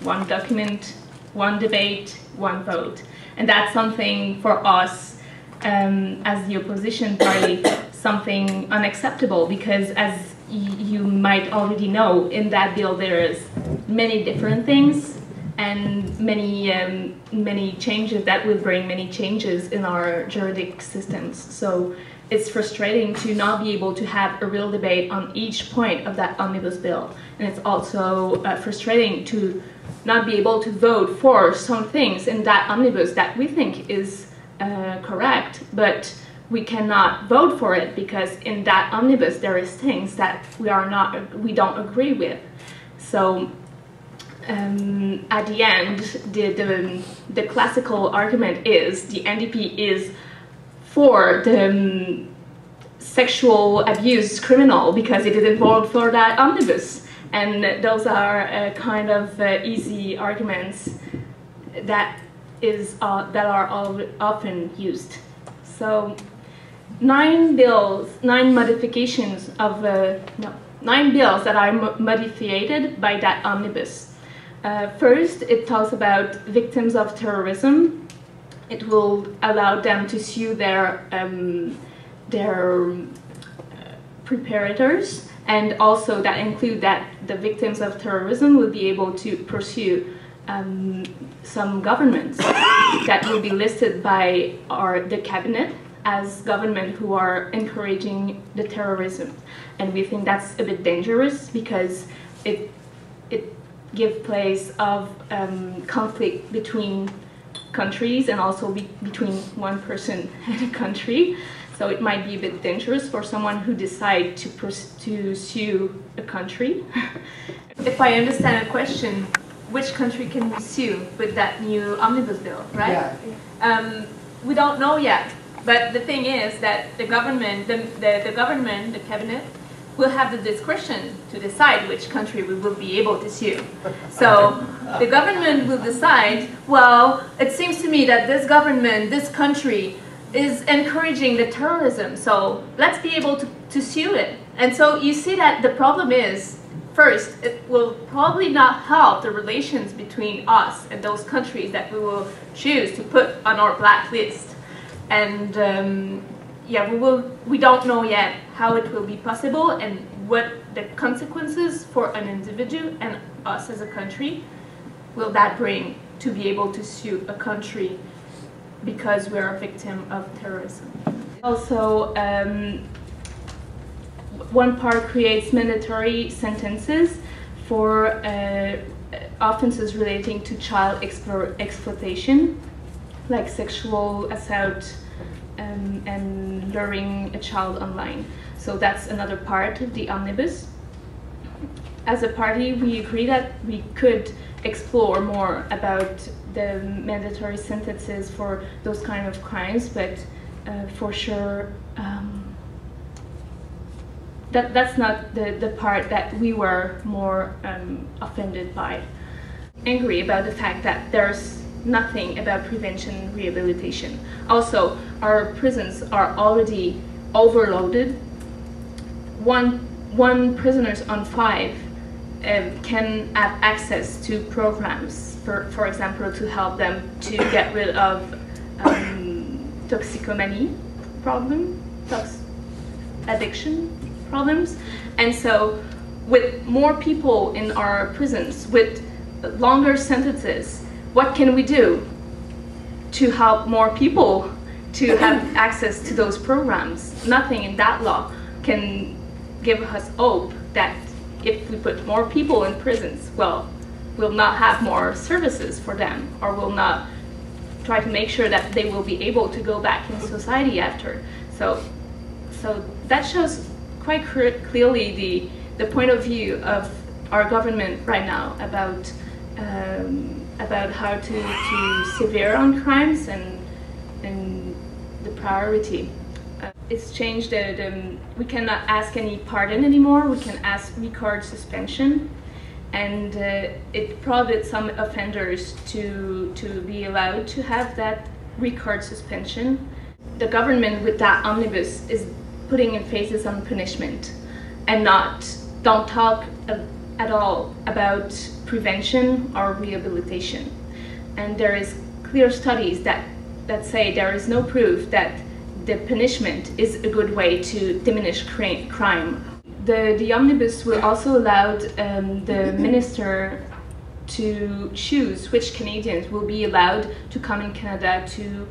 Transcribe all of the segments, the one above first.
one document, one debate, one vote. And that's something for us as the opposition party, something unacceptable, because as you might already know, in that bill there is many different things and many changes that will bring many changes in our juridic systems. So it's frustrating to not be able to have a real debate on each point of that omnibus bill. And it's also frustrating to not be able to vote for some things in that omnibus that we think is correct, but we cannot vote for it because in that omnibus there is things that we don't agree with. So at the end, the classical argument is the NDP is for the sexual abuse criminal because it didn't vote for that omnibus. And those are kind of easy arguments that are often used. So 9 bills that are modified by that omnibus. First, it talks about victims of terrorism. It will allow them to sue their preparators, and also that include that the victims of terrorism will be able to pursue some governments that will be listed by the cabinet as government who are encouraging the terrorism. And we think that's a bit dangerous because it gives place of conflict between countries and also between one person and a country. So it might be a bit dangerous for someone who decides to sue a country. If I understand the question, which country can we sue with that new omnibus bill, right? Yeah. We don't know yet. But the thing is that the government, the cabinet, will have the discretion to decide which country we will be able to sue. So the government will decide, well, it seems to me that this government, this country, is encouraging the terrorism, so let's be able to sue it. And so you see that the problem is, first, it will probably not help the relations between us and those countries that we will choose to put on our blacklist. And yeah, we don't know yet how it will be possible and what the consequences for an individual and us as a country will that bring to be able to sue a country because we're a victim of terrorism. Also, one part creates mandatory sentences for offenses relating to child exploitation, like sexual assault and luring a child online. So that's another part of the omnibus. As a party, we agree that we could explore more about the mandatory sentences for those kind of crimes, but for sure that's not the part that we were more offended by. Angry about the fact that there's nothing about prevention and rehabilitation. Also, our prisons are already overloaded. One prisoners on 5 can have access to programs, for example, to help them to get rid of toxicomania addiction problems. And so with more people in our prisons, with longer sentences, what can we do to help more people to have access to those programs? Nothing in that law can give us hope that if we put more people in prisons, well, we'll not have more services for them, or we'll not try to make sure that they will be able to go back in society after. So that shows quite clearly the point of view of our government right now about how to severe on crimes and the priority. It's changed we cannot ask any pardon anymore, we can ask record suspension, and it prohibited some offenders to be allowed to have that record suspension. The government with that omnibus is putting emphasis on punishment and don't talk at all about prevention or rehabilitation. And there is clear studies that say there is no proof that the punishment is a good way to diminish crime. The omnibus will also allow the minister to choose which Canadians will be allowed to come in Canada to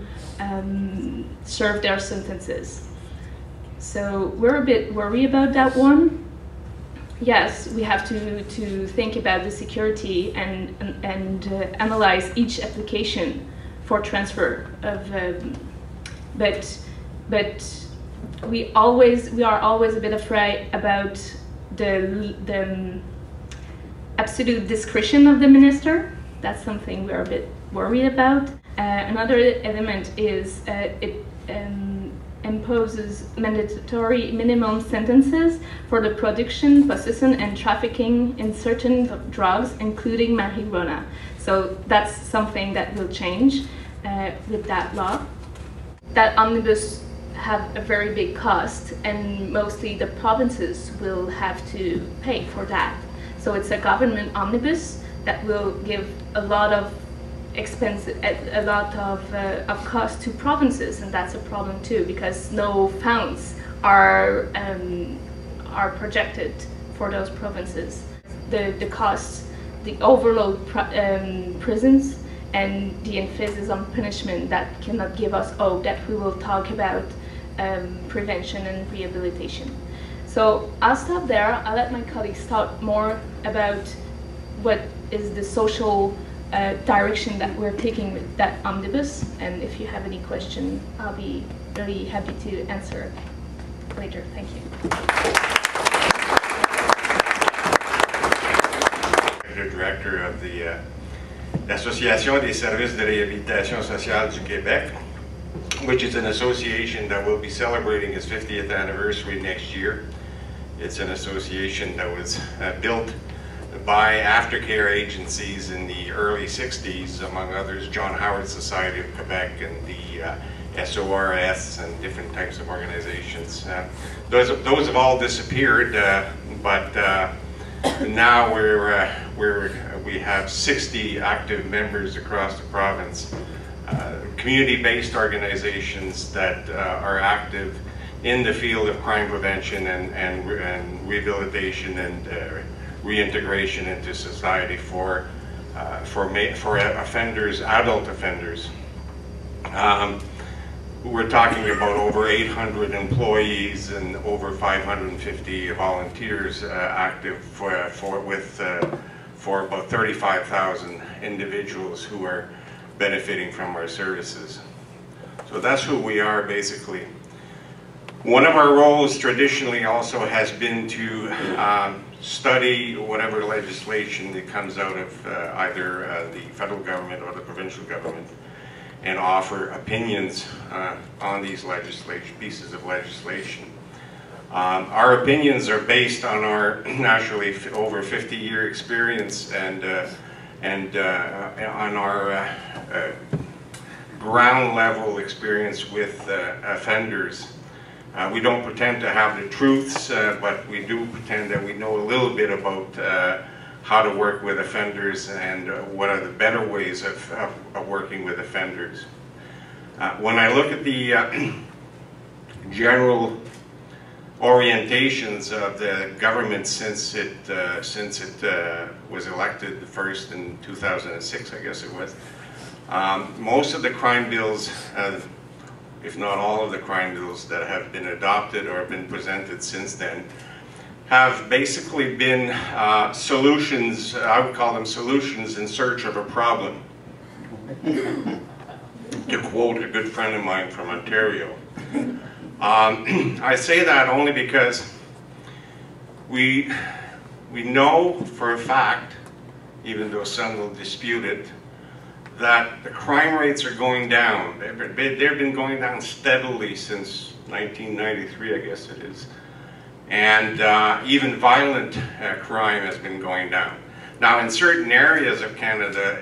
serve their sentences. So we're a bit worried about that one. Yes, we have to think about the security and analyze each application for transfer of, but we are always a bit afraid about the absolute discretion of the minister. That's something we're a bit worried about. Another element is it imposes mandatory minimum sentences for the production, possession, and trafficking in certain drugs, including marijuana. So that's something that will change with that law. That omnibus have a very big cost, and mostly the provinces will have to pay for that. So it's a government omnibus that will give a lot of expense, a lot of cost to provinces, and that's a problem too, because no funds are projected for those provinces. The costs, the overload prisons, and the emphasis on punishment that cannot give us hope that we will talk about prevention and rehabilitation. So I'll stop there. I'll let my colleagues talk more about what is the social direction that we're taking with that omnibus, and if you have any question, I'll be really happy to answer later. Thank you. Le director of the l'Association des services de réhabilitation sociale du Québec, which is an association that will be celebrating its 50th anniversary next year. It's an association that was built by aftercare agencies in the early 60s, among others, John Howard Society of Quebec and the SORS and different types of organizations. Those have all disappeared, but now we have 60 active members across the province, community-based organizations that are active in the field of crime prevention and rehabilitation and reintegration into society for offenders, adult offenders. We're talking about over 800 employees and over 550 volunteers active for about 35,000 individuals who are benefiting from our services. So that's who we are, basically. One of our roles traditionally also has been to study whatever legislation that comes out of either the federal government or the provincial government and offer opinions on these pieces of legislation. Our opinions are based on our naturally over 50-year experience and on our ground level experience with offenders. We don't pretend to have the truths, but we do pretend that we know a little bit about how to work with offenders and what are the better ways of working with offenders. When I look at the general orientations of the government since it was elected first in 2006, I guess it was, most of the crime bills, if not all of the crime bills that have been adopted or have been presented since then, have basically been solutions, I would call them solutions in search of a problem. To quote a good friend of mine from Ontario. I say that only because we know for a fact, even though some will dispute it, that the crime rates are going down. They've been going down steadily since 1993, I guess it is. And even violent crime has been going down. Now, in certain areas of Canada,